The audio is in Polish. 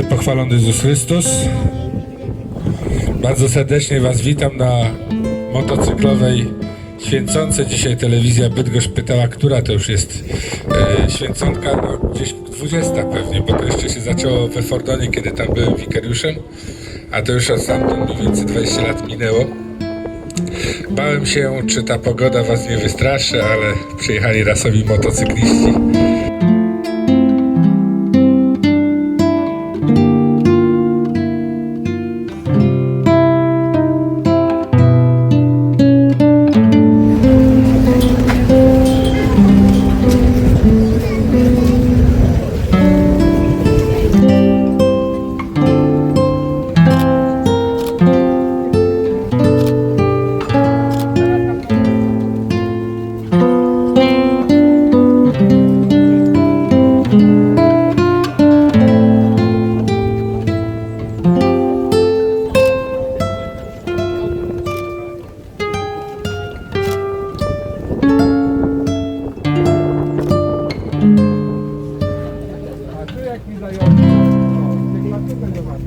Będzie pochwalony Jezus Chrystus. Bardzo serdecznie Was witam na motocyklowej święconce. Dzisiaj telewizja Bydgoszcz pytała, która to już jest święconka. No, gdzieś 20 pewnie, bo to jeszcze się zaczęło we Fordonie, kiedy tam byłem wikariuszem, a to już od stamtąd mniej więcej 20 lat minęło. Bałem się, czy ta pogoda Was nie wystraszy, ale przyjechali rasowi motocykliści. Jak mi zajął, jak laty będą warto.